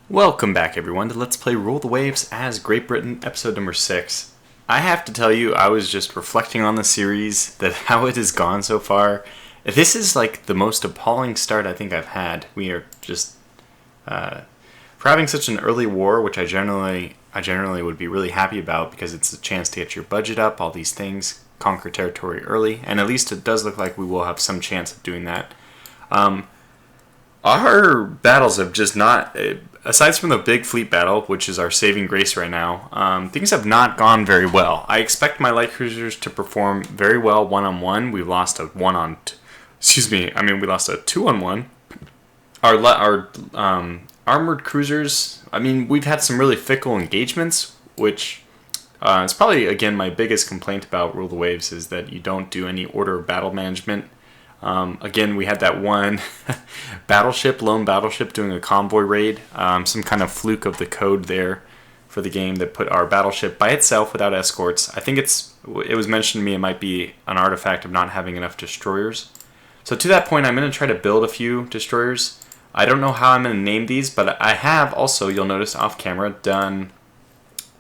Welcome back, everyone, to Let's Play Rule the Waves as Great Britain, episode number 6. I have to tell you, I was just reflecting on the series, that how it has gone so far. This is like the most appalling start I think I've had. We are just, for having such an early war, which I generally would be really happy about because it's a chance to get your budget up, all these things, conquer territory early, and at least it does look like we will have some chance of doing that. Our battles have just not, aside from the big fleet battle, which is our saving grace right now, things have not gone very well. I expect my light cruisers to perform very well one-on-one. We lost a we lost a two-on-one. Our armored cruisers, we've had some really fickle engagements, which is probably, again, my biggest complaint about Rule the Waves is that you don't do any order of battle management. Again, we had that one lone battleship doing a convoy raid, some kind of fluke of the code there for the game that put our battleship by itself without escorts. I think it was mentioned to me it might be an artifact of not having enough destroyers. So to that point, I'm going to try to build a few destroyers. I don't know how I'm going to name these, but I have also, you'll notice off camera, done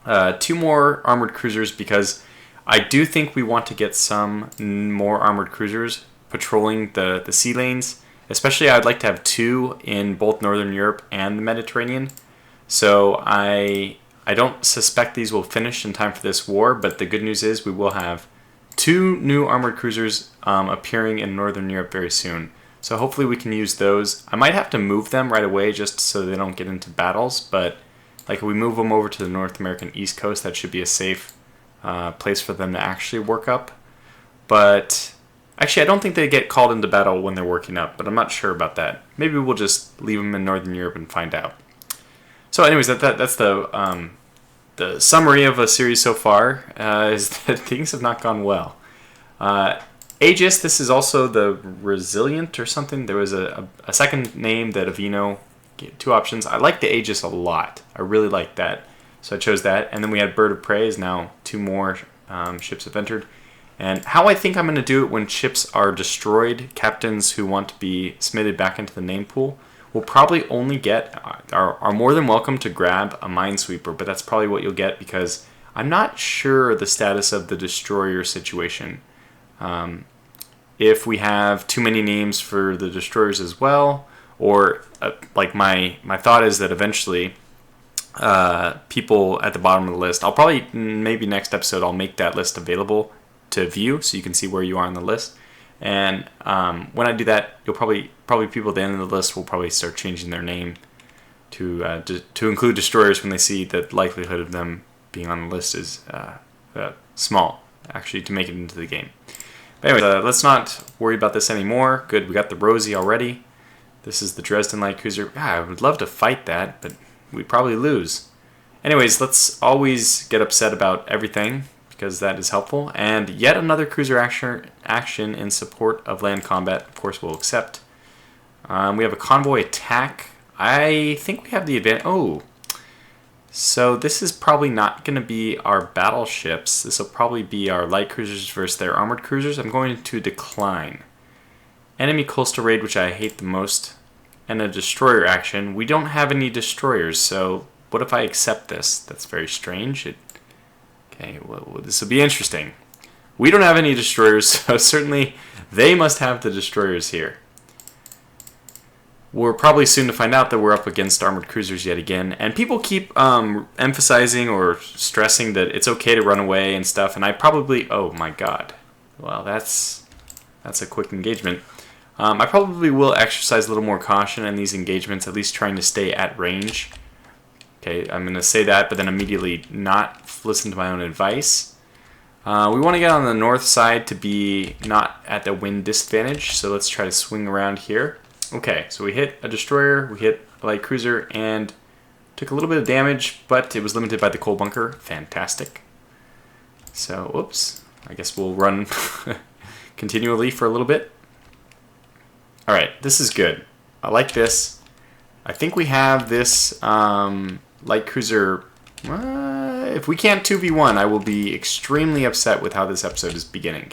2 more armored cruisers because I do think we want to get some more armored cruisers patrolling the sea lanes. Especially, I'd like to have 2 in both Northern Europe and the Mediterranean. So I don't suspect these will finish in time for this war, but the good news is we will have 2 new armored cruisers appearing in Northern Europe very soon. So hopefully we can use those. I might have to move them right away just so they don't get into battles, but like if we move them over to the North American East Coast, that should be a safe place for them to actually work up. But actually, I don't think they get called into battle when they're working up, but I'm not sure about that. Maybe we'll just leave them in Northern Europe and find out. So anyways, that's the summary of a series so far, is that things have not gone well. Aegis, this is also the Resilient or something. There was a second name that Avino gave 2 options. I like the Aegis a lot. I really like that. So I chose that. And then we had Bird of Prey is now 2 more ships have entered. And how I think I'm going to do it when ships are destroyed, captains who want to be submitted back into the name pool will probably only are more than welcome to grab a minesweeper, but that's probably what you'll get because I'm not sure the status of the destroyer situation. If we have too many names for the destroyers as well, or like my thought is that eventually people at the bottom of the list, I'll probably, maybe next episode, I'll make that list available to view so you can see where you are on the list. And when I do that, you'll probably people at the end of the list will probably start changing their name to include destroyers when they see the likelihood of them being on the list is small, actually, to make it into the game. But anyway, let's not worry about this anymore. Good, we got the Rosie already. This is the Dresden Light Cruiser. I would love to fight that, but we'd probably lose. Anyways, let's always get upset about everything, because that is helpful. And yet another cruiser action in support of land combat, of course, we'll accept. We have a convoy attack. I think we have the advantage. Oh, so this is probably not going to be our battleships. This will probably be our light cruisers versus their armored cruisers. I'm going to decline. Enemy coastal raid, which I hate the most, and a destroyer action. We don't have any destroyers, so what if I accept this? That's very strange. Okay, well, this will be interesting. We don't have any destroyers, so certainly they must have the destroyers here. We're probably soon to find out that we're up against armored cruisers yet again, and people keep emphasizing or stressing that it's okay to run away and stuff, and I probably, oh my god, well that's a quick engagement. I probably will exercise a little more caution in these engagements, at least trying to stay at range. Okay, I'm going to say that, but then immediately not listen to my own advice. We want to get on the north side to be not at the wind disadvantage, so let's try to swing around here. Okay, so we hit a destroyer, we hit a light cruiser, and took a little bit of damage, but it was limited by the coal bunker. Fantastic. So, whoops. I guess we'll run continually for a little bit. Alright, this is good. I like this. I think we have this light cruiser. If we can't 2v1, I will be extremely upset with how this episode is beginning.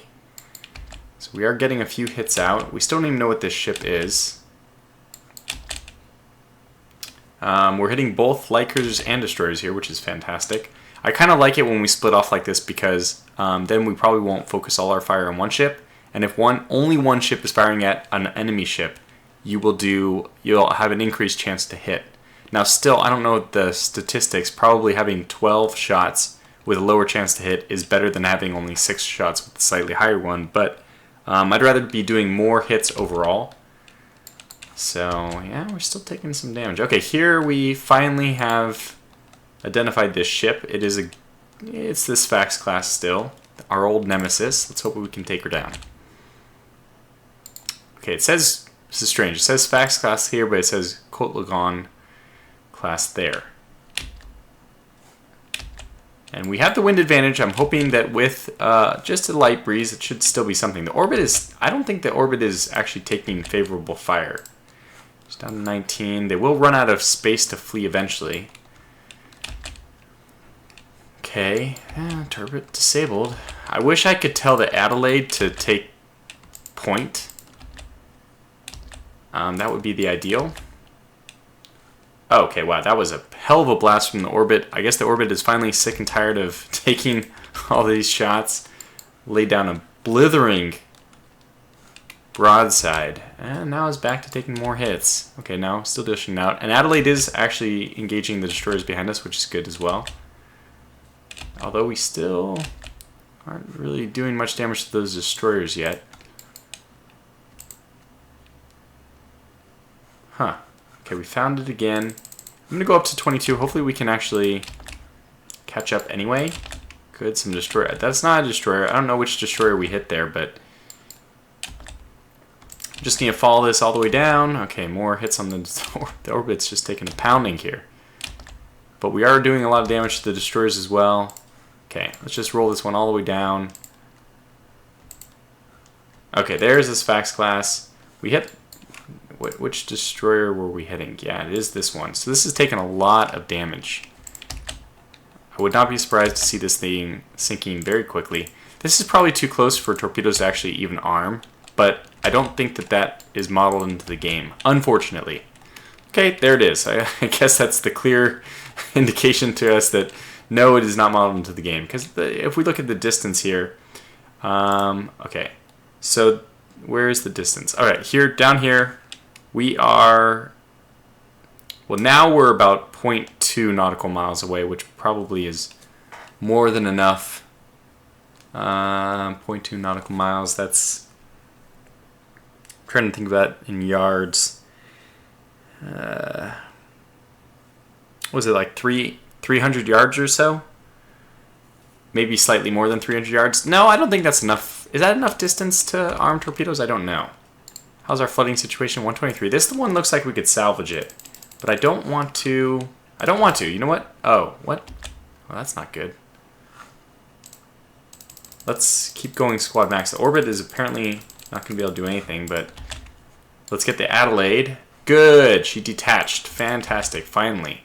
So we are getting a few hits out. We still don't even know what this ship is. We're hitting both light cruisers and destroyers here, which is fantastic. I kind of like it when we split off like this because then we probably won't focus all our fire on one ship. And if only one ship is firing at an enemy ship, you'll have an increased chance to hit. Now still, I don't know the statistics, probably having 12 shots with a lower chance to hit is better than having only 6 shots with a slightly higher one, but I'd rather be doing more hits overall. So yeah, we're still taking some damage. Okay, here we finally have identified this ship. It's this Fax class still, our old nemesis. Let's hope we can take her down. Okay, it says, this is strange, it says Fax class here, but it says Cote Lagon class there. And we have the wind advantage. I'm hoping that with just a light breeze, it should still be something. The orbit is, I don't think the orbit is actually taking favorable fire. It's down to 19. They will run out of space to flee eventually. Okay, turret disabled. I wish I could tell the Adelaide to take point. That would be the ideal. Oh, okay, wow, that was a hell of a blast from the orbit. I guess the orbit is finally sick and tired of taking all these shots. Laid down a blithering broadside. And now it's back to taking more hits. Okay, now still dishing out. And Adelaide is actually engaging the destroyers behind us, which is good as well. Although we still aren't really doing much damage to those destroyers yet. Huh. Okay, we found it again. I'm going to go up to 22. Hopefully we can actually catch up anyway. Good, some destroyer. That's not a destroyer. I don't know which destroyer we hit there, but just need to follow this all the way down. Okay, more hits on the orbit's just taking a pounding here. But we are doing a lot of damage to the destroyers as well. Okay, let's just roll this one all the way down. Okay, there's this Fax class. We hit... Which destroyer were we hitting? Yeah, it is this one. So this is taking a lot of damage. I would not be surprised to see this thing sinking very quickly. This is probably too close for torpedoes to actually even arm, but I don't think that that is modeled into the game, unfortunately. Okay, there it is. I guess that's the clear indication to us that no, it is not modeled into the game. Because if we look at the distance here, okay, so where is the distance? All right, here, down here, we are, well, now we're about 0.2 nautical miles away, which probably is more than enough. 0.2 nautical miles, that's, I'm trying to think of that in yards. Was it like 300 yards or so? Maybe slightly more than 300 yards. No, I don't think that's enough. Is that enough distance to arm torpedoes? I don't know. How's our flooding situation? 123. This one looks like we could salvage it. But I don't want to. I don't want to. You know what? Oh, what? Well, that's not good. Let's keep going squad max. The orbit is apparently not going to be able to do anything, but let's get the Adelaide. Good. She detached. Fantastic. Finally.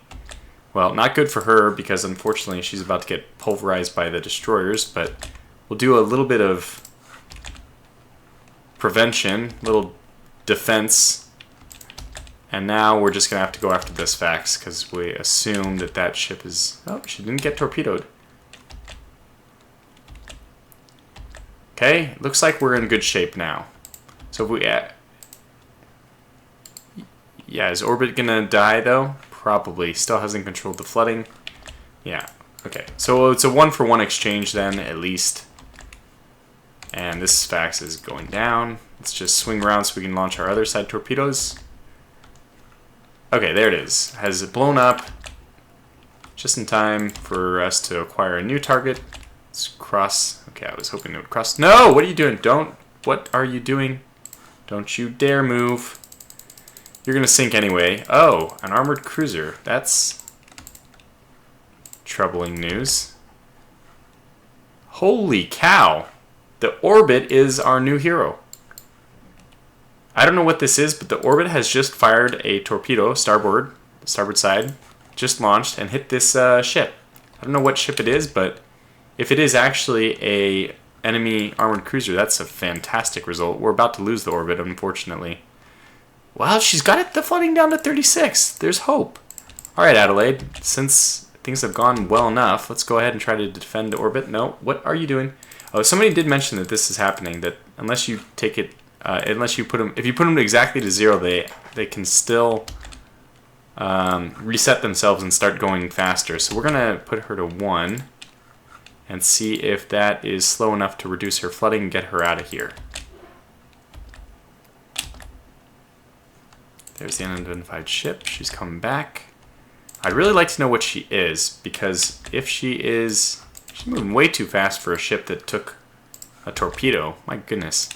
Well, not good for her because unfortunately she's about to get pulverized by the destroyers, but we'll do a little bit of prevention, little defense, and now we're just gonna have to go after this Fax because we assume that that ship is, oh, she didn't get torpedoed. Okay, looks like we're in good shape now. So if we yeah, is orbit gonna die though? Probably. Still hasn't controlled the flooding. Yeah, okay, so it's a 1-for-1 exchange then, at least. And this Fax is going down. Let's just swing around so we can launch our other side torpedoes. Okay, there it is. Has it blown up just in time for us to acquire a new target. Let's cross. Okay, I was hoping it would cross. No! What are you doing? Don't. What are you doing? Don't you dare move. You're going to sink anyway. Oh, an armored cruiser. That's troubling news. Holy cow. The Orbit is our new hero. I don't know what this is, but the Orbit has just fired a torpedo, starboard side, just launched and hit this ship. I don't know what ship it is, but if it is actually a enemy armored cruiser, that's a fantastic result. We're about to lose the Orbit, unfortunately. Well, she's got the flooding down to 36. There's hope. Alright, Adelaide, since things have gone well enough, let's go ahead and try to defend orbit. No, what are you doing? Oh, somebody did mention that this is happening, that unless you take it, unless you put them, if you put them exactly to 0, they can still reset themselves and start going faster. So we're going to put her to 1 and see if that is slow enough to reduce her flooding and get her out of here. There's the unidentified ship. She's coming back. I'd really like to know what she is, because if she's moving way too fast for a ship that took a torpedo. My goodness.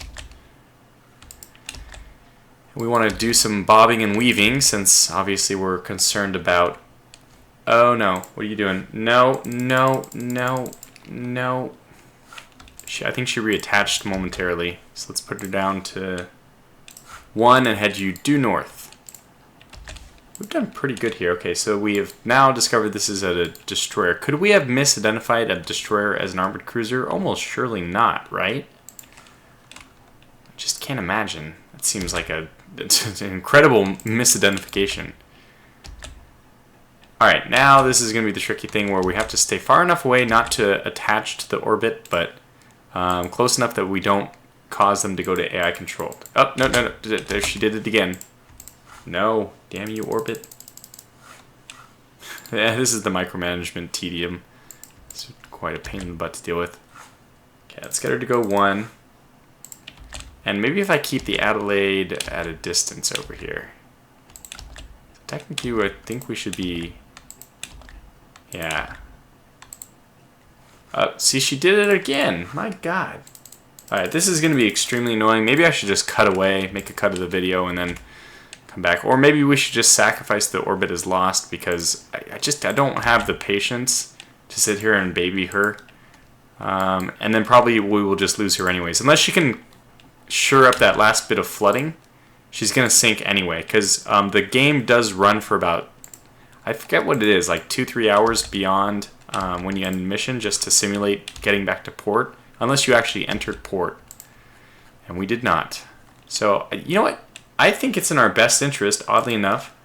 We want to do some bobbing and weaving, since obviously we're concerned about... Oh no, what are you doing? No, no, no, no. I think she reattached momentarily, so let's put her down to 1 and head you due north. We've done pretty good here. Okay, so we have now discovered this is a destroyer. Could we have misidentified a destroyer as an armored cruiser? Almost surely not, right? I just can't imagine. That seems like it's an incredible misidentification. Alright, now this is going to be the tricky thing where we have to stay far enough away not to attach to the orbit, but close enough that we don't cause them to go to AI controlled. Oh, no, no, no. There, she did it again. No, damn you, orbit. Yeah, this is the micromanagement tedium. It's quite a pain in the butt to deal with. Okay, let's get her to go 1. And maybe if I keep the Adelaide at a distance over here. Technically, I think we should be... Yeah. See, she did it again. My God. Alright, this is going to be extremely annoying. Maybe I should just cut away, make a cut of the video, and then come back. Or maybe we should just sacrifice the orbit as lost, because I don't have the patience to sit here and baby her. And then probably we will just lose her anyways. Unless she can sure up that last bit of flooding, she's going to sink anyway. Because the game does run for about, I forget what it is, like 2-3 hours beyond when you end mission, just to simulate getting back to port. Unless you actually entered port. And we did not. So, you know what? I think it's in our best interest, oddly enough,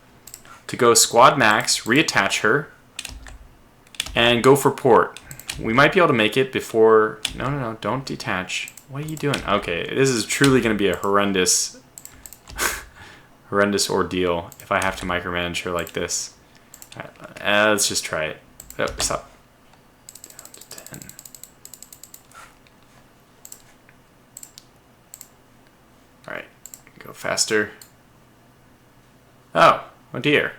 to go squad max, reattach her, and go for port. We might be able to make it before... No, no, no, don't detach. What are you doing? Okay, this is truly going to be a horrendous horrendous ordeal if I have to micromanage her like this. All right, let's just try it. Oh, stop. Down to 10. All right. Go faster. Oh dear.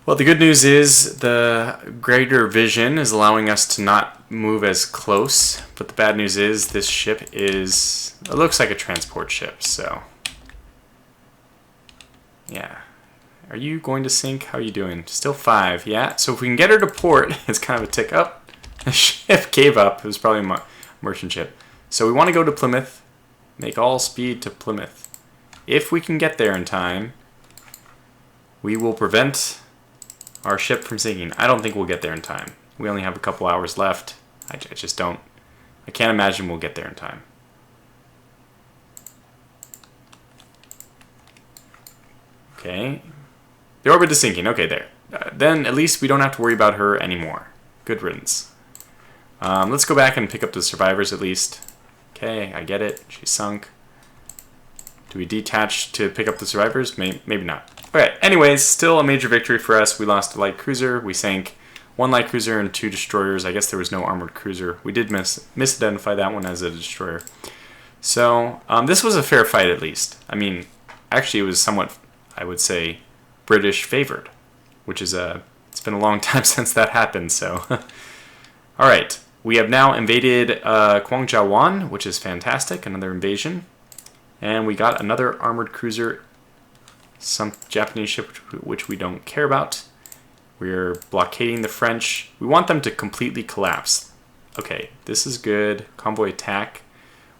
Well, the good news is the greater vision is allowing us to not move as close, but the bad news is this ship is, it looks like a transport ship, so yeah. Are you going to sink? How are you doing? Still 5, yeah. So if we can get her to port, it's kind of a tick up. The ship gave up. It was probably a merchant ship. So we want to go to Plymouth. Make all speed to Plymouth. If we can get there in time, we will prevent our ship from sinking. I don't think we'll get there in time. We only have a couple hours left. I just don't... I can't imagine we'll get there in time. Okay. The orbit is sinking. Okay, there. Then at least we don't have to worry about her anymore. Good riddance. Let's go back and pick up the survivors at least. Okay, I get it. She sunk. Do we detach to pick up the survivors? Maybe not. Okay, anyways, still a major victory for us. We lost a light cruiser. We sank 1 light cruiser and 2 destroyers. I guess there was no armored cruiser. We did misidentify that one as a destroyer. So, this was a fair fight at least. I mean, actually it was somewhat, I would say, British favored. Which is it's been a long time since that happened, so... Alright. We have now invaded Kwangjawan, which is fantastic, another invasion. And we got another armored cruiser, some Japanese ship which we don't care about. We're blockading the French. We want them to completely collapse. Okay, this is good. Convoy attack.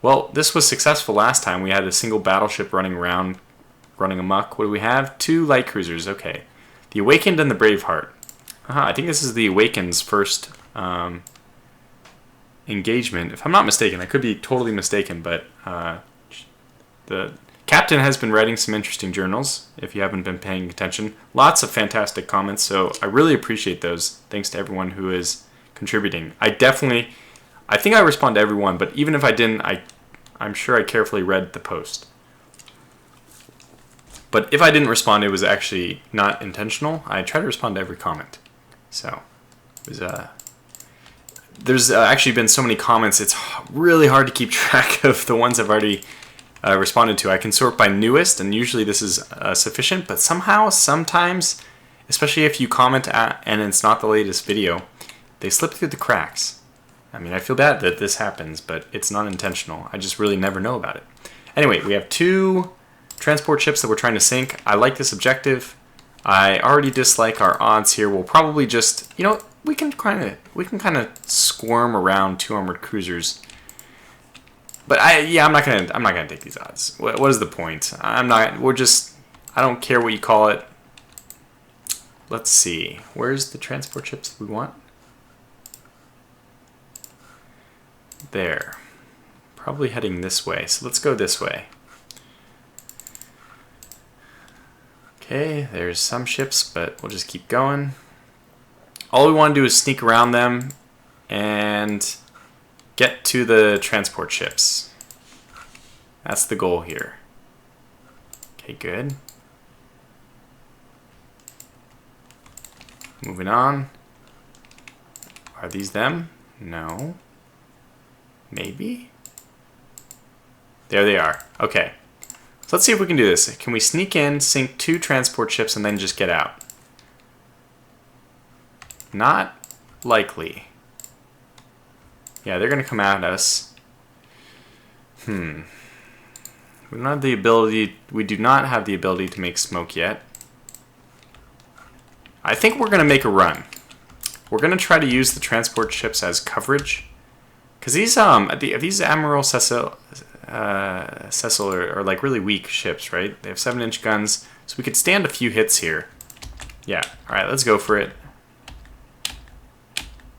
Well, this was successful last time. We had a single battleship running around, running amok. What do we have? 2 light cruisers, okay. The Awakened and the Braveheart. I think this is the Awakened's first... engagement, if I'm not mistaken. I could be totally mistaken, but the captain has been writing some interesting journals, if you haven't been paying attention. Lots of fantastic comments, so I really appreciate those. Thanks to everyone who is contributing. I think I respond to everyone, but even if I didn't, I'm sure I carefully read the post. But if I didn't respond, it was actually not intentional. I try to respond to every comment. So, it was, there's actually been so many comments, it's really hard to keep track of the ones I've already responded to. I can sort by newest, and usually this is sufficient, but sometimes, especially if you comment and it's not the latest video, they slip through the cracks. I mean, I feel bad that this happens, but it's not intentional. I just really never know about it. Anyway, we have 2 transport ships that we're trying to sink. I like this objective. I already dislike our odds here. We'll probably just, we can kind of squirm around 2 armored cruisers. But I'm not gonna take these odds. What is the point? I don't care what you call it. Let's see. Where's the transport ships we want? There. Probably heading this way. So let's go this way. Okay, there's some ships, but we'll just keep going. All we want to do is sneak around them and get to the transport ships. That's the goal here. Okay, good. Moving on. Are these them? No. Maybe? There they are. Okay. So let's see if we can do this. Can we sneak in, sink 2 transport ships, and then just get out? Not likely. Yeah, they're going to come at us. We don't have the ability. We do not have the ability to make smoke yet. I think we're going to make a run. We're going to try to use the transport ships as coverage, because these Admiral Cecil are like really weak ships, right? They have 7-inch guns, so we could stand a few hits here. Yeah. All right, let's go for it.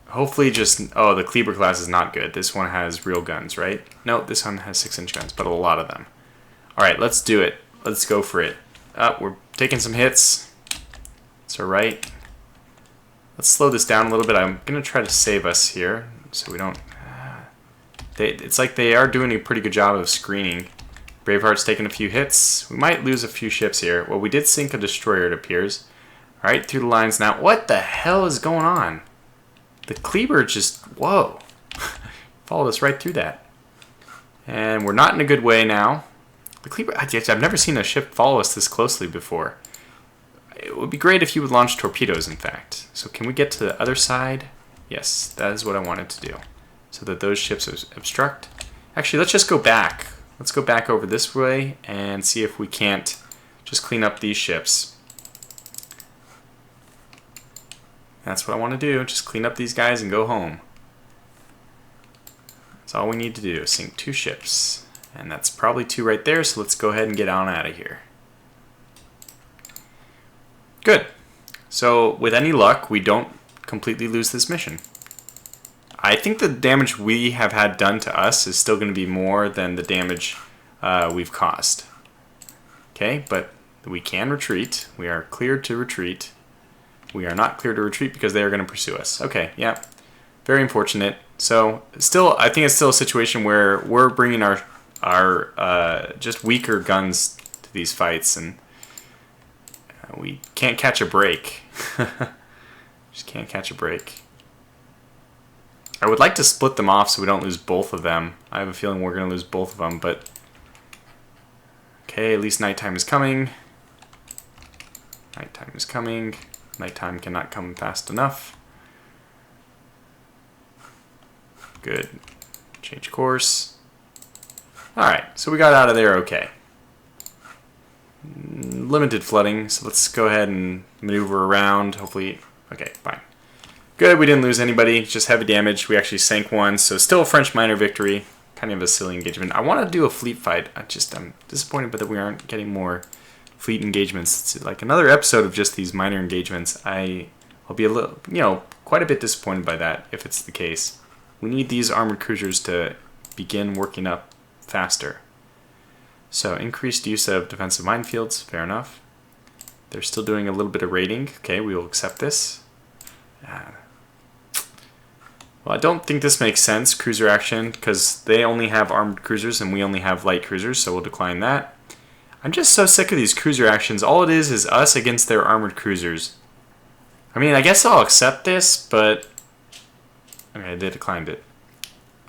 Hopefully the Kleber class is not good. This one has real guns, right? No, this one has 6-inch guns, but a lot of them. All right, let's do it. Let's go for it. We're taking some hits. It's all right. Let's slow this down a little bit. I'm going to try to save us here so we don't... it's like they are doing a pretty good job of screening. Braveheart's taking a few hits. We might lose a few ships here. Well, we did sink a destroyer, it appears. All right, through the lines now. What the hell is going on? The Kleber just, whoa, followed us right through that. And we're not in a good way now. The Kleber, I've never seen a ship follow us this closely before. It would be great if you would launch torpedoes, in fact. So can we get to the other side? Yes, that is what I wanted to do. So that those ships obstruct. Actually, let's just go back. Let's go back over this way and see if we can't just clean up these ships. That's what I want to do. Just clean up these guys and go home. That's all we need to do. Sink 2 ships. And that's probably 2 right there, so let's go ahead and get on out of here. Good. So with any luck, we don't completely lose this mission. I think the damage we have had done to us is still going to be more than the damage we've caused. Okay, but we can retreat. We are cleared to retreat. We are not clear to retreat because they are going to pursue us. Okay, yeah. Very unfortunate. So, still, I think it's still a situation where we're bringing our just weaker guns to these fights, and we can't catch a break. Just can't catch a break. I would like to split them off so we don't lose both of them. I have a feeling we're going to lose both of them, but... Okay, at least nighttime is coming. Nighttime is coming. Nighttime cannot come fast enough. Good. Change course. Alright, so we got out of there okay. Limited flooding, so let's go ahead and maneuver around. Hopefully, okay, fine. Good, we didn't lose anybody, just heavy damage. We actually sank one, so still a French minor victory. Kind of a silly engagement. I want to do a fleet fight. I'm disappointed that we aren't getting more fleet engagements. It's like another episode of just these minor engagements. I'll be a little, quite a bit disappointed by that if it's the case. We need these armored cruisers to begin working up faster. So increased use of defensive minefields, fair enough. They're still doing a little bit of raiding. Okay, we will accept this. Well, I don't think this makes sense, cruiser action, because they only have armored cruisers and we only have light cruisers, so we'll decline that. I'm just so sick of these cruiser actions. All it is us against their armored cruisers. I mean, I guess I'll accept this, but... Okay, they declined it.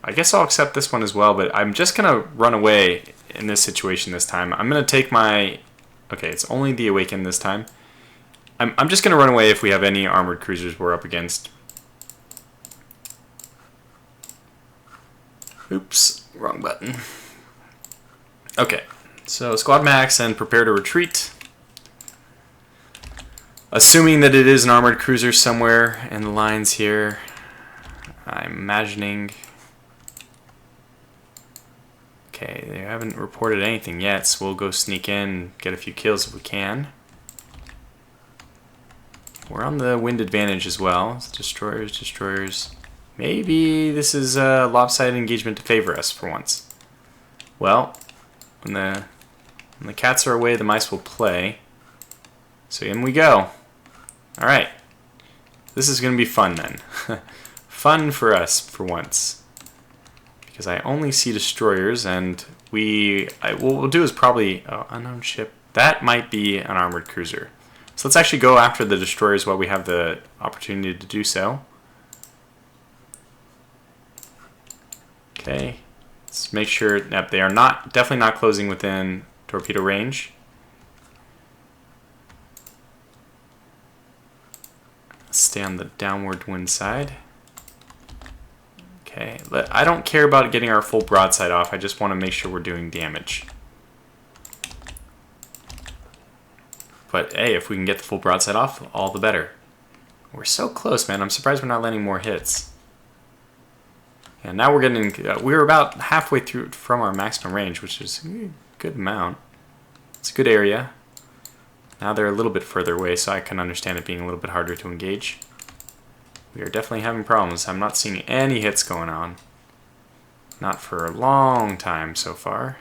I guess I'll accept this one as well, but I'm just going to run away in this situation this time. I'm going to take my... Okay, it's only the Awakened this time. I'm just going to run away if we have any armored cruisers we're up against. Oops, wrong button. Okay, so squad max and prepare to retreat. Assuming that it is an armored cruiser somewhere in the lines here. I'm imagining... Okay, they haven't reported anything yet, so we'll go sneak in and get a few kills if we can. We're on the wind advantage as well. It's destroyers, destroyers. Maybe this is a lopsided engagement to favor us for once. Well, when the cats are away, the mice will play. So in we go. Alright. This is going to be fun then. Fun for us for once. Because I only see destroyers, and what we'll do is probably... Oh, unknown ship. That might be an armored cruiser. So let's actually go after the destroyers while we have the opportunity to do so. Okay. Let's make sure that they are definitely not closing within torpedo range. Let's stay on the downward wind side. Okay, I don't care about getting our full broadside off. I just want to make sure we're doing damage. But hey, if we can get the full broadside off, all the better. We're so close, man. I'm surprised we're not landing more hits. And now we're getting... we're about halfway through from our maximum range, which is a good amount. It's a good area. Now they're a little bit further away, so I can understand it being a little bit harder to engage. We are definitely having problems. I'm not seeing any hits going on. Not for a long time so far.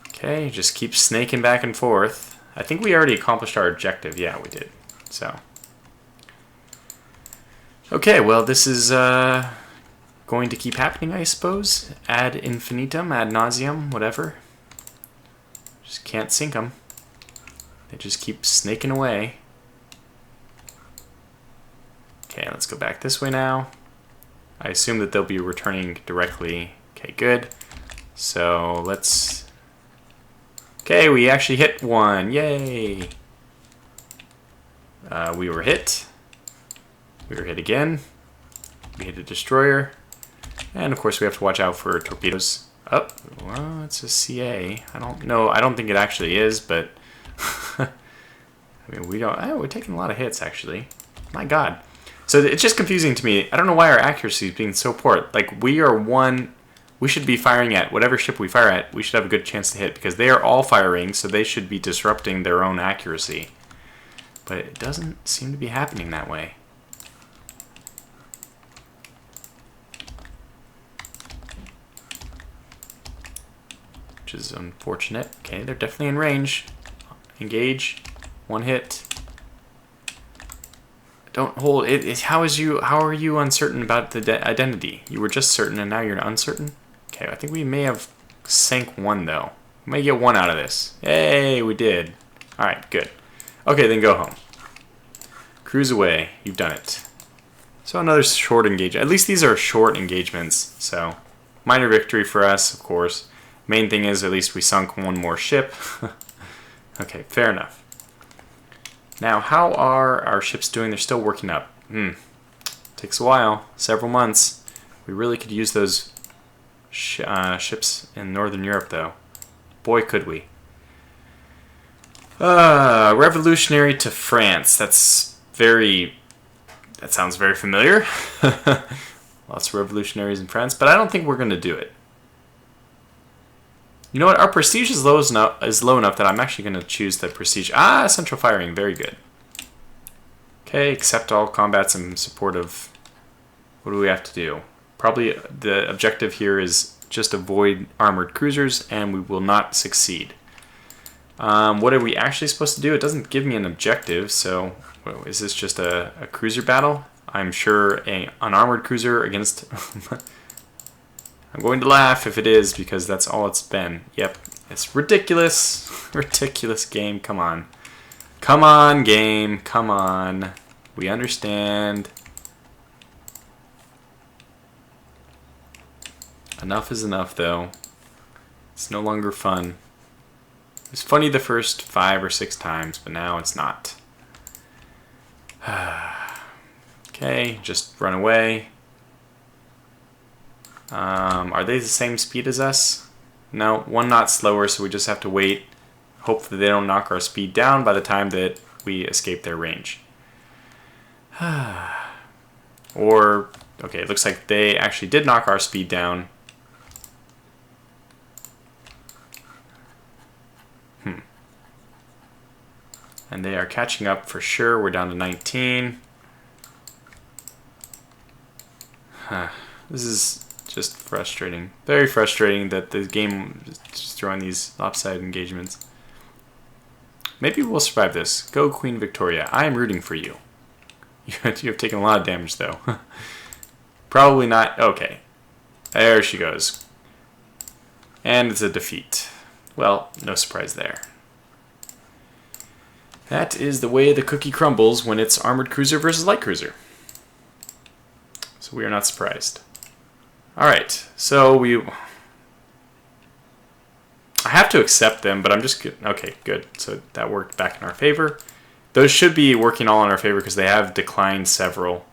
Okay, just keep snaking back and forth. I think we already accomplished our objective. Yeah, we did. So. Okay, well, this is going to keep happening, I suppose. Ad infinitum, ad nauseum, whatever. Just can't sink them. They just keep snaking away. Okay, let's go back this way now. I assume that they'll be returning directly. Okay, good. So let's... Okay, we actually hit one. Yay! We were hit. We were hit again. We hit a destroyer. And of course we have to watch out for torpedoes. Oh, well, it's a CA. I don't know. I don't think it actually is, but... I mean, we don't... Oh, we're taking a lot of hits, actually. My God. So it's just confusing to me. I don't know why our accuracy is being so poor. Like, we should be firing at whatever ship we fire at. We should have a good chance to hit because they are all firing, so they should be disrupting their own accuracy. But it doesn't seem to be happening that way. Which is unfortunate. Okay, they're definitely in range. Engage. One hit. Don't hold it. How are you uncertain about the identity? You were just certain and now you're uncertain? Okay, I think we may have sank one though. We may get one out of this. Yay, we did. Alright, good. Okay, then go home. Cruise away. You've done it. So another short engagement. At least these are short engagements. So, minor victory for us, of course. Main thing is at least we sunk one more ship. Okay, fair enough. Now, how are our ships doing? They're still working up. Takes a while. Several months. We really could use those ships in Northern Europe, though. Boy, could we. Revolutionary to France. That sounds very familiar. Lots of revolutionaries in France, but I don't think we're going to do it. You know what? Our prestige is low enough that I'm actually going to choose the prestige. Central firing. Very good. Okay, accept all combats in support of... What do we have to do? Probably the objective here is just avoid armored cruisers, and we will not succeed. What are we actually supposed to do? It doesn't give me an objective, so is this just a cruiser battle? I'm sure an unarmored cruiser against... I'm going to laugh if it is, because that's all it's been. Yep, it's ridiculous. Ridiculous game, come on. Come on, game, come on. We understand. Enough is enough, though. It's no longer fun. It was funny the first 5 or 6 times, but now it's not. Okay, just run away. Are they the same speed as us? No, 1 knot slower, so we just have to wait. Hopefully they don't knock our speed down by the time that we escape their range. Or, okay, it looks like they actually did knock our speed down. And they are catching up for sure. We're down to 19. This is just frustrating. Very frustrating that the game is just throwing these lopsided engagements. Maybe we'll survive this. Go Queen Victoria. I am rooting for you. You have taken a lot of damage though. Probably not. Okay. There she goes. And it's a defeat. Well, no surprise there. That is the way the cookie crumbles when it's armored cruiser versus light cruiser. So we are not surprised. Alright, so I have to accept them, but I'm just good. Okay, good. So that worked back in our favor. Those should be working all in our favor because they have declined several.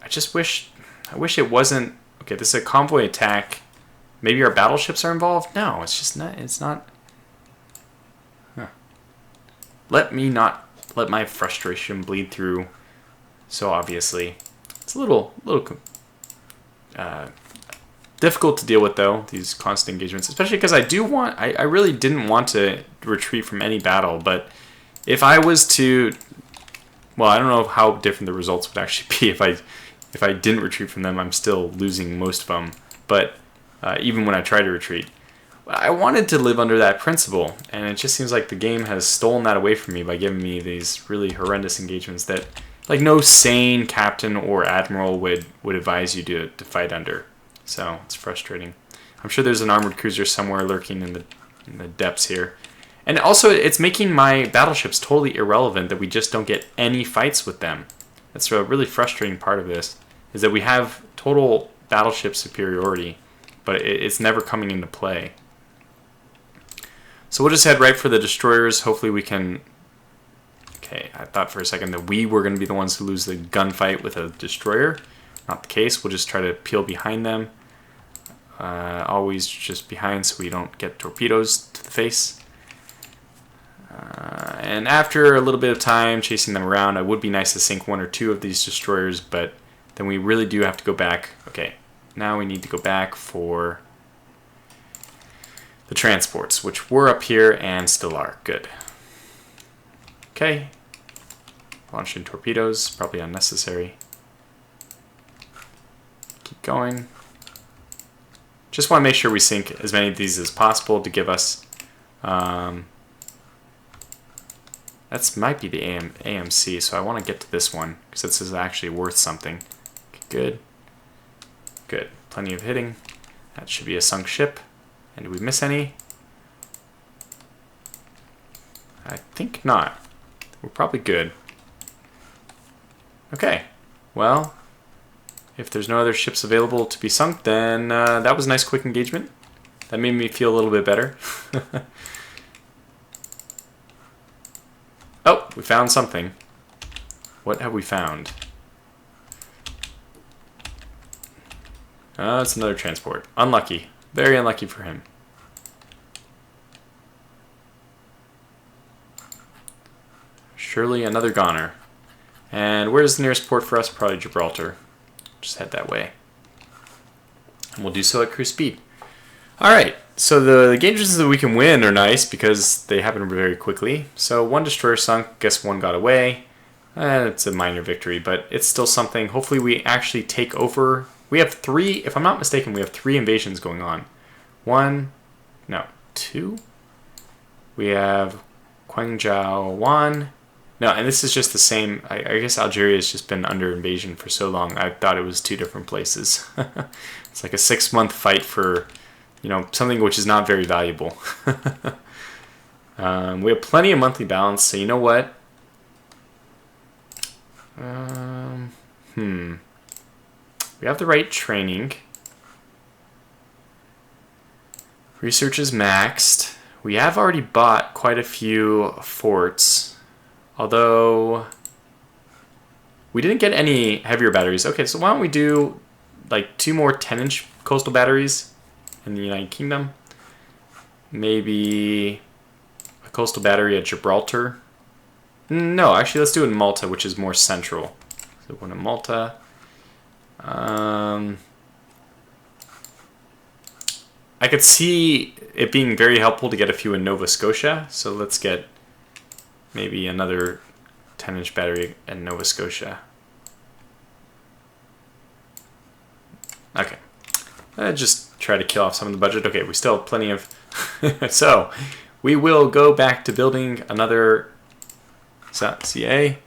I wish it wasn't. Okay, this is a convoy attack. Maybe our battleships are involved? No, it's just not. It's not. Huh. Let me not let my frustration bleed through so obviously. It's a little difficult to deal with though, these constant engagements, especially because I really didn't want to retreat from any battle, but if I was to, well, I don't know how different the results would actually be if I didn't retreat from them. I'm still losing most of them, but even when I try to retreat, I wanted to live under that principle, and it just seems like the game has stolen that away from me by giving me these really horrendous engagements that like no sane captain or admiral would advise you to fight under. So it's frustrating. I'm sure there's an armored cruiser somewhere lurking in the depths here. And also it's making my battleships totally irrelevant that we just don't get any fights with them. That's a really frustrating part of this, is that we have total battleship superiority, but it's never coming into play. So we'll just head right for the destroyers. Hopefully we can... Okay, I thought for a second that we were going to be the ones who lose the gunfight with a destroyer. Not the case. We'll just try to peel behind them. Always just behind so we don't get torpedoes to the face. And after a little bit of time chasing them around, it would be nice to sink 1 or 2 of these destroyers, but then we really do have to go back. Okay, now we need to go back for the transports, which were up here and still are. Good. Okay. Launching torpedoes, probably unnecessary. Keep going. Just want to make sure we sink as many of these as possible to give us... that might be the AMC, so I want to get to this one, because this is actually worth something. Okay, good. Good. Plenty of hitting. That should be a sunk ship. And did we miss any? I think not. We're probably good. Okay. Well, if there's no other ships available to be sunk, then that was a nice quick engagement. That made me feel a little bit better. Oh, we found something. What have we found? It's another transport. Unlucky. Very unlucky for him. Surely another goner. And where's the nearest port for us? Probably Gibraltar. Just head that way. And we'll do so at cruise speed. Alright, so the engagements that we can win are nice because they happen very quickly. So 1 destroyer sunk, guess 1 got away. It's a minor victory, but it's still something. Hopefully we actually take over We have 3, if I'm not mistaken, we have 3 invasions going on. 1, no, 2. We have Quanzhou 1. No, and this is just the same. I guess Algeria has just been under invasion for so long. I thought it was 2 different places. It's like a 6-month fight for, something which is not very valuable. We have plenty of monthly balance, so you know what? We have the right training. Research is maxed. We have already bought quite a few forts, although we didn't get any heavier batteries. Okay, so why don't we do like 2 more 10-inch coastal batteries in the United Kingdom? Maybe a coastal battery at Gibraltar. No, actually, let's do it in Malta, which is more central. So one in Malta. I could see it being very helpful to get a few in Nova Scotia, so let's get maybe another 10-inch battery in Nova Scotia. Okay. Just try to kill off some of the budget. Okay, we still have plenty of... So, we will go back to building another CA.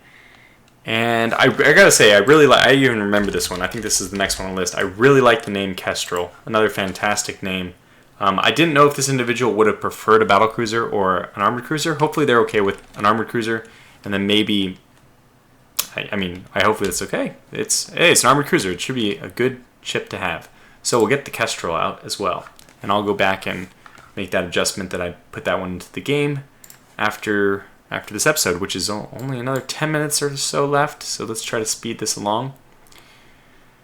And I gotta say, I even remember this one. I think this is the next one on the list. I really like the name Kestrel. Another fantastic name. I didn't know if this individual would have preferred a battlecruiser or an armored cruiser. Hopefully they're okay with an armored cruiser. And then maybe, I hopefully it's okay. It's an armored cruiser. It should be a good ship to have. So we'll get the Kestrel out as well. And I'll go back and make that adjustment that I put that one into the game after this episode, which is only another 10 minutes or so left. So let's try to speed this along.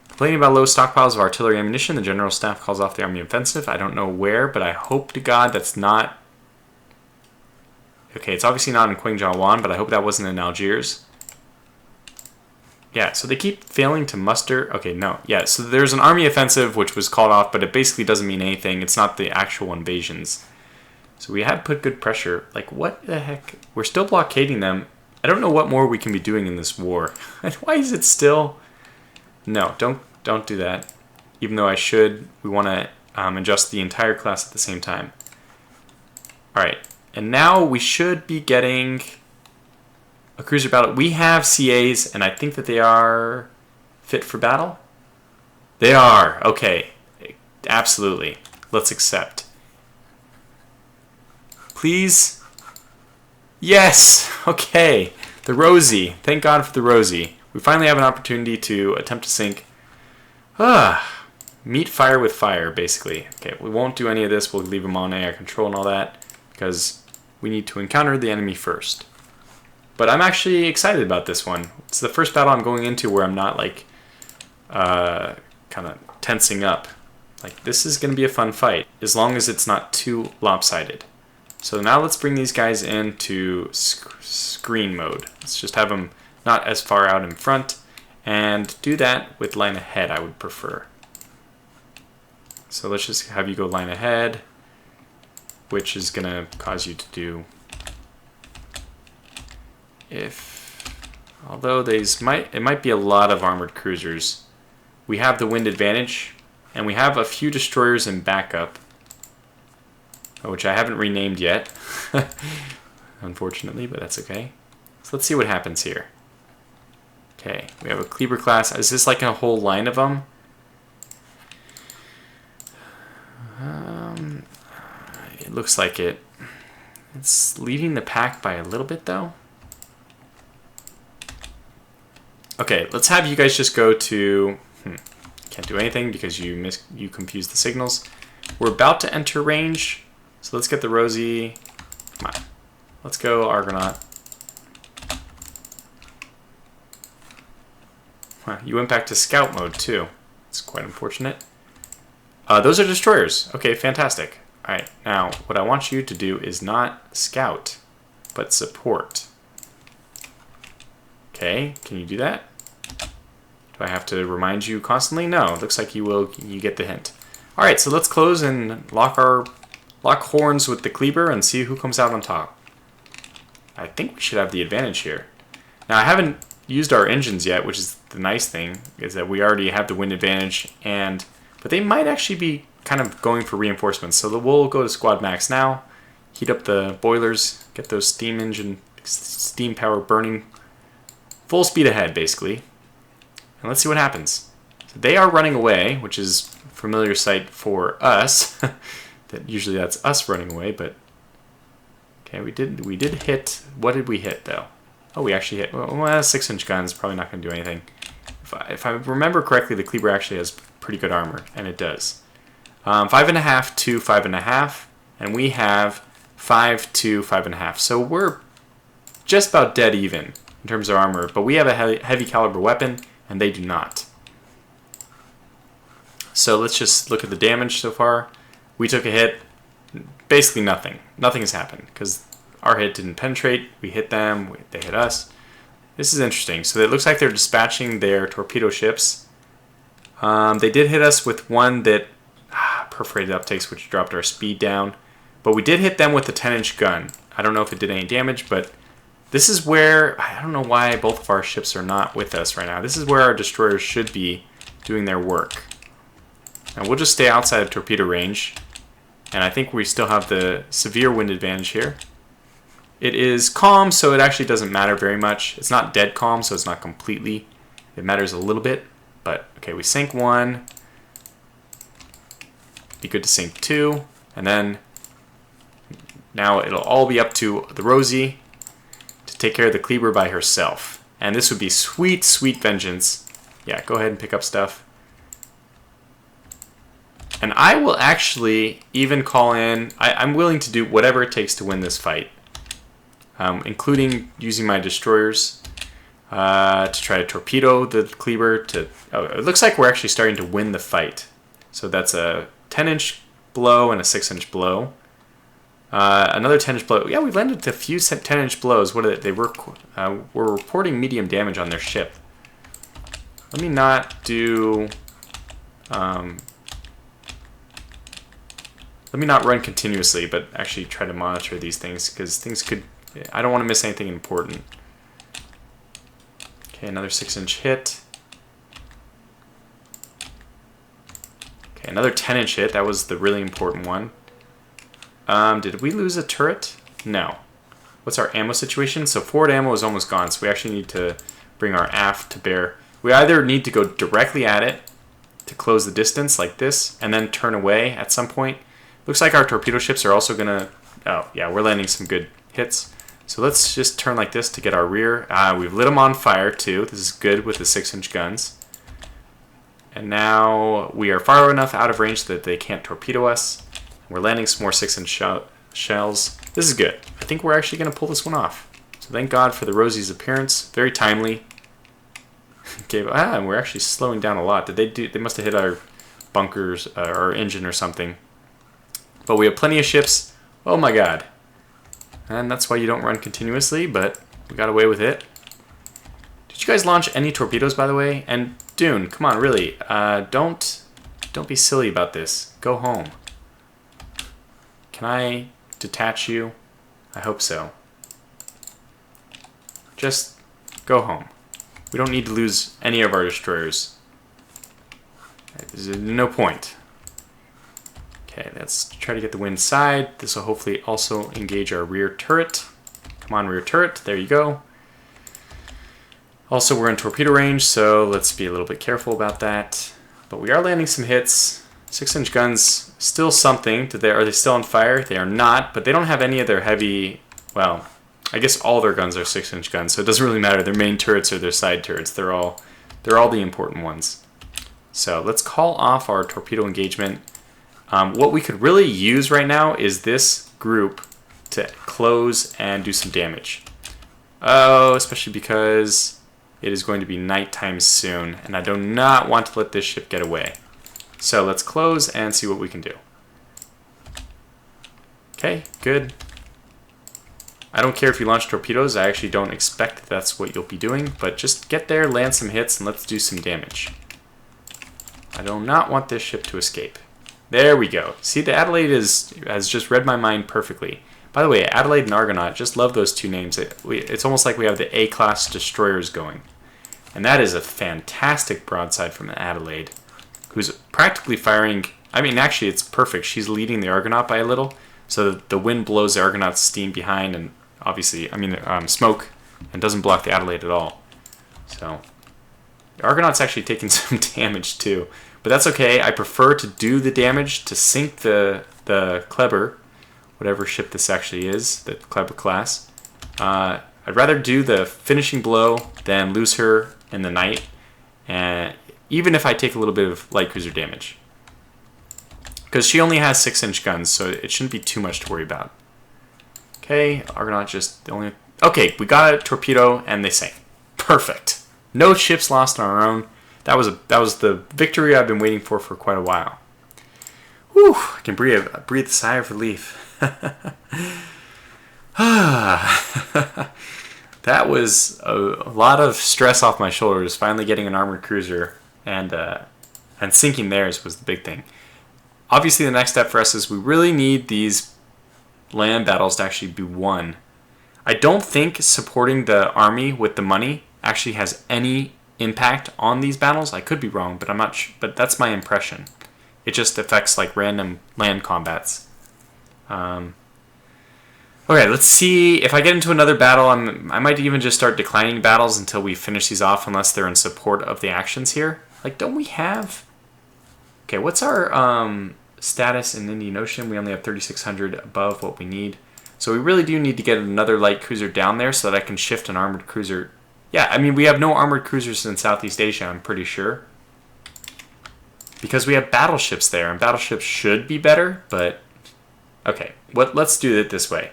Complaining about low stockpiles of artillery ammunition, the General Staff calls off the Army offensive. I don't know where, but I hope to God that's not... Okay, it's obviously not in Quanzhou, but I hope that wasn't in Algiers. Yeah, so they keep failing to muster... Okay, no. Yeah, so there's an Army offensive which was called off, but it basically doesn't mean anything. It's not the actual invasions. So we have put good pressure. Like, what the heck? We're still blockading them. I don't know what more we can be doing in this war. Why is it still... No, don't do that. Even though I should, we want to adjust the entire class at the same time. Alright, and now we should be getting a cruiser battle. We have CAs, and I think that they are fit for battle. They are, okay. Absolutely. Let's accept. Please? Yes! Okay. The Rosie. Thank God for the Rosie. We finally have an opportunity to attempt to sink. Meet fire with fire, basically. Okay, we won't do any of this. We'll leave them on air control and all that because we need to encounter the enemy first. But I'm actually excited about this one. It's the first battle I'm going into where I'm not like kind of tensing up. Like, this is going to be a fun fight as long as it's not too lopsided. So now let's bring these guys into screen mode. Let's just have them not as far out in front. And do that with line ahead, I would prefer. So let's just have you go line ahead, which is going to cause you to do... Although it might be a lot of armored cruisers. We have the wind advantage, and we have a few destroyers in backup, which I haven't renamed yet, unfortunately, but that's okay. So let's see what happens here. Okay, we have a Kleber class. Is this like a whole line of them? It looks like it. It's leading the pack by a little bit, though. Okay, let's have you guys just go to... Can't do anything because you confused the signals. We're about to enter range, so let's get the Rosie. Come on. Let's go, Argonaut. You went back to scout mode, too. It's quite unfortunate. Those are destroyers. Okay, fantastic. Alright, now, what I want you to do is not scout, but support. Okay, can you do that? Do I have to remind you constantly? No, it looks like you will. You get the hint. Alright, so let's close and lock horns with the Kleber and see who comes out on top. I think we should have the advantage here. Now, I haven't used our engines yet, which is the nice thing, is that we already have the wind advantage, but they might actually be kind of going for reinforcements. So we'll go to squad max now, heat up the boilers, get those steam power burning, full speed ahead basically, and let's see what happens. So they are running away, which is a familiar sight for us. That usually that's us running away, but okay, we did hit. What did we hit though? Oh, we actually hit. Well, 6-inch guns, probably not going to do anything. If I remember correctly, the Kleber actually has pretty good armor, and it does. 5.5 to 5.5, and we have 5 to 5.5. So we're just about dead even in terms of armor, but we have a heavy caliber weapon, and they do not. So let's just look at the damage so far. We took a hit. Basically nothing. Nothing has happened because our hit didn't penetrate. We hit them. They hit us. This is interesting. So it looks like they're dispatching their torpedo ships. They did hit us with one that perforated uptakes, which dropped our speed down. But we did hit them with a 10-inch gun. I don't know if it did any damage, but this is where, I don't know why both of our ships are not with us right now. This is where our destroyers should be doing their work. And we'll just stay outside of torpedo range. And I think we still have the severe wind advantage here. It is calm, so it actually doesn't matter very much. It's not dead calm, so it's not completely. It matters a little bit. But, okay, we sink one. Be good to sink two. And then, now it'll all be up to the Rosie to take care of the Kleber by herself. And this would be sweet, sweet vengeance. Yeah, go ahead and pick up stuff. And I will actually even call in, I'm willing to do whatever it takes to win this fight. Including using my destroyers to try to torpedo the Kleber. Oh, it looks like we're actually starting to win the fight. So that's a 10-inch blow and a 6-inch blow. Another 10-inch blow. Yeah, we landed a few 10-inch blows. What are they? Were reporting medium damage on their ship. Let me not do... let me not run continuously, but actually try to monitor these things, because things could... I don't want to miss anything important. Okay, another 6-inch hit. Okay, another 10-inch hit. That was the really important one. Did we lose a turret? No. What's our ammo situation? So forward ammo is almost gone, so we actually need to bring our aft to bear. We either need to go directly at it to close the distance like this, and then turn away at some point. Looks like our torpedo ships are also gonna... Oh, yeah, we're landing some good hits. So let's just turn like this to get our rear. We've lit them on fire, too. This is good with the 6-inch guns. And now we are far enough out of range that they can't torpedo us. We're landing some more 6-inch shells. This is good. I think we're actually going to pull this one off. So thank God for the Rosie's appearance. Very timely. And we're actually slowing down a lot. They must have hit our bunkers, our engine or something. But we have plenty of ships. Oh my God. And that's why you don't run continuously, but we got away with it. Did you guys launch any torpedoes, by the way? And Dune, come on, really. Don't be silly about this. Go home. Can I detach you? I hope so. Just go home. We don't need to lose any of our destroyers. There's no point. Okay, let's try to get the wind side. This will hopefully also engage our rear turret. Come on, rear turret. There you go. Also, we're in torpedo range, so let's be a little bit careful about that. But we are landing some hits. 6-inch guns, still something. Are they still on fire? They are not, but they don't have any of their heavy... Well, I guess all their guns are 6-inch guns, so it doesn't really matter. Their main turrets or their side turrets. They're all the important ones. So let's call off our torpedo engagement. What we could really use right now is this group to close and do some damage. Oh, especially because it is going to be nighttime soon, and I do not want to let this ship get away. So let's close and see what we can do. Okay, good. I don't care if you launch torpedoes. I actually don't expect that's what you'll be doing, but just get there, land some hits, and let's do some damage. I do not want this ship to escape. There we go. See, the Adelaide has just read my mind perfectly. By the way, Adelaide and Argonaut, just love those two names. It's almost like we have the A-class destroyers going. And that is a fantastic broadside from Adelaide, who's practically firing. I mean, actually, it's perfect. She's leading the Argonaut by a little, so the wind blows the Argonaut's steam behind, and obviously, I mean, smoke, and doesn't block the Adelaide at all. So the Argonaut's actually taking some damage too, but that's okay. I prefer to do the damage to sink the Kleber, whatever ship this actually is, the Kleber class. I'd rather do the finishing blow than lose her in the night, and even if I take a little bit of light cruiser damage. Because she only has 6-inch guns, so it shouldn't be too much to worry about. Okay, Argonaut just the only... Okay, we got a torpedo, and they sank. Perfect. No ships lost on our own. That was the victory I've been waiting for quite a while. Whew, I can breathe a sigh of relief. That was a lot of stress off my shoulders. Finally getting an armored cruiser and sinking theirs was the big thing. Obviously, the next step for us is we really need these land battles to actually be won. I don't think supporting the army with the money actually has any impact on these battles. I could be wrong, but I'm not sure. But that's my impression. It just affects like random land combats. Okay, let's see. If I get into another battle, I might even just start declining battles until we finish these off, unless they're in support of the actions here. Like, don't we have... Okay, what's our status in Indian Ocean? We only have 3,600 above what we need. So we really do need to get another light cruiser down there so that I can shift an armored cruiser. Yeah, I mean, we have no armored cruisers in Southeast Asia, I'm pretty sure. Because we have battleships there, and battleships should be better, but... Okay, let's do it this way.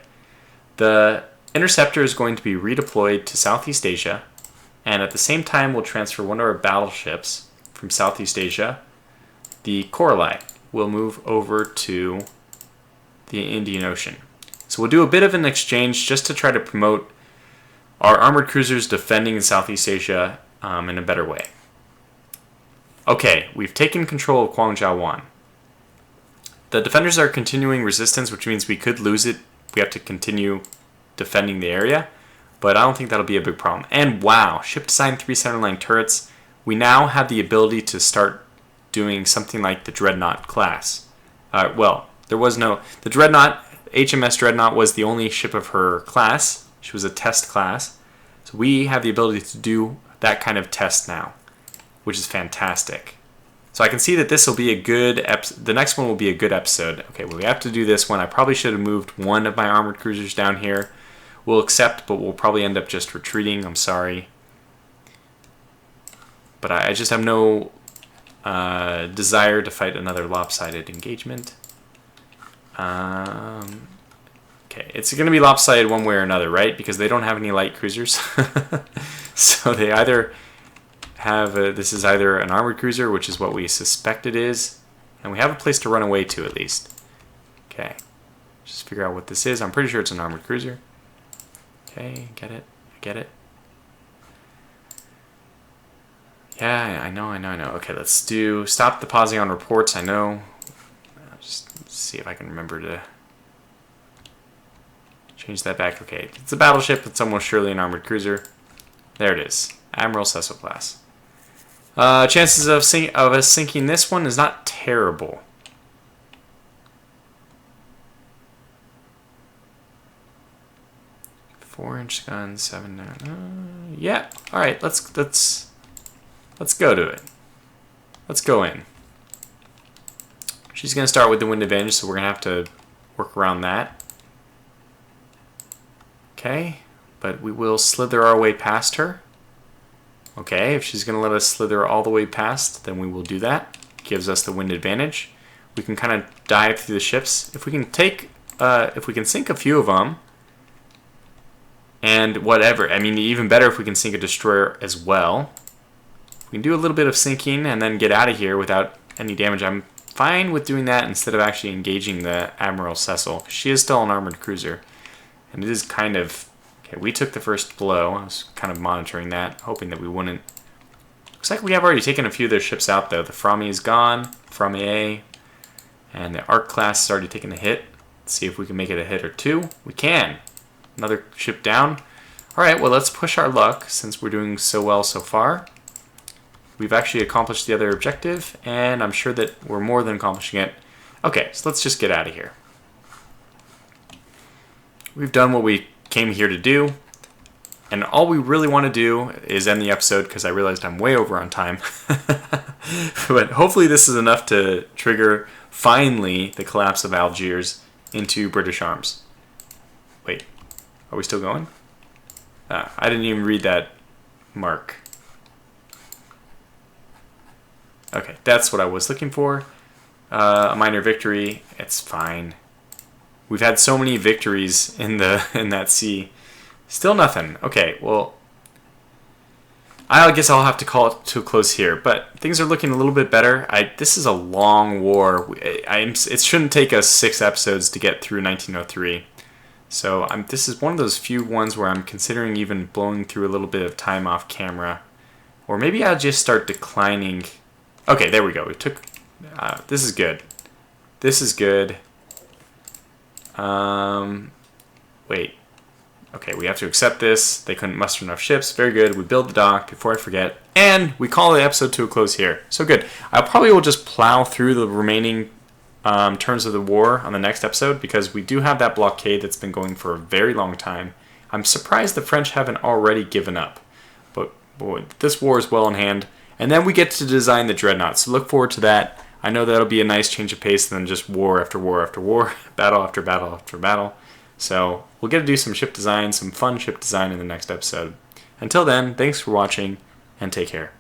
The interceptor is going to be redeployed to Southeast Asia, and at the same time we'll transfer one of our battleships from Southeast Asia. The Coralie will move over to the Indian Ocean. So we'll do a bit of an exchange just to try to promote our armored cruisers defending in Southeast Asia in a better way. Okay, we've taken control of Guangzhou 1. The defenders are continuing resistance, which means we could lose it. We have to continue defending the area, but I don't think that'll be a big problem. And wow, ship design 379 turrets. We now have the ability to start doing something like the Dreadnought class. Well, there was no... The Dreadnought, HMS Dreadnought, was the only ship of her class. She was a test class. So we have the ability to do that kind of test now, which is fantastic. So I can see that this will be a good... The next one will be a good episode. Okay, well, we have to do this one. I probably should have moved one of my armored cruisers down here. We'll accept, but we'll probably end up just retreating. I'm sorry. But I just have no desire to fight another lopsided engagement. Okay, it's going to be lopsided one way or another, right? Because they don't have any light cruisers. So they either have... this is either an armored cruiser, which is what we suspect it is. And we have a place to run away to, at least. Okay. Just figure out what this is. I'm pretty sure it's an armored cruiser. Okay, get it. I get it. Yeah, I know. Okay, let's do... Stop the pausing on reports, I know. I'll just see if I can remember to change that back. Okay, it's a battleship. It's almost surely an armored cruiser. There it is. Admiral Cecil class. Chances of us sinking this one is not terrible. Four-inch gun, 7. Yeah. All right. Let's go to it. Let's go in. She's gonna start with the wind advantage, so we're gonna have to work around that. Okay, but we will slither our way past her. Okay, if she's gonna let us slither all the way past, then we will do that. Gives us the wind advantage. We can kind of dive through the ships. If we can sink a few of them. And whatever, I mean, even better if we can sink a destroyer as well. We can do a little bit of sinking and then get out of here without any damage. I'm fine with doing that instead of actually engaging the Admiral Cecil. She is still an armored cruiser. And it is kind of... Okay, we took the first blow. I was kind of monitoring that, hoping that we wouldn't. Looks like we have already taken a few of their ships out, though. The Fromme is gone. Fromme A. And the Arc class is already taking a hit. Let's see if we can make it a hit or two. We can. Another ship down. Alright, well let's push our luck since we're doing so well so far. We've actually accomplished the other objective, and I'm sure that we're more than accomplishing it. Okay, so let's just get out of here. We've done what we came here to do, and all we really want to do is end the episode because I realized I'm way over on time. But hopefully this is enough to trigger, finally, the collapse of Algiers into British arms. Wait, are we still going? I didn't even read that mark. Okay, that's what I was looking for. A minor victory. It's fine. We've had so many victories in that sea. Still nothing. Okay, well, I guess I'll have to call it to a close here. But things are looking a little bit better. This is a long war. It shouldn't take us 6 episodes to get through 1903. So this is one of those few ones where I'm considering even blowing through a little bit of time off camera. Or maybe I'll just start declining. Okay, there we go. We took. This is good. This is good. Wait. Okay, we have to accept this. They couldn't muster enough ships. Very good. We build the dock before I forget. And we call the episode to a close here. So good. I probably will just plow through the remaining turns of the war on the next episode because we do have that blockade that's been going for a very long time. I'm surprised the French haven't already given up. But boy, this war is well in hand. And then we get to design the dreadnought. So look forward to that. I know that'll be a nice change of pace than just war after war after war, battle after battle after battle. So we'll get to do some ship design, some fun ship design in the next episode. Until then, thanks for watching, and take care.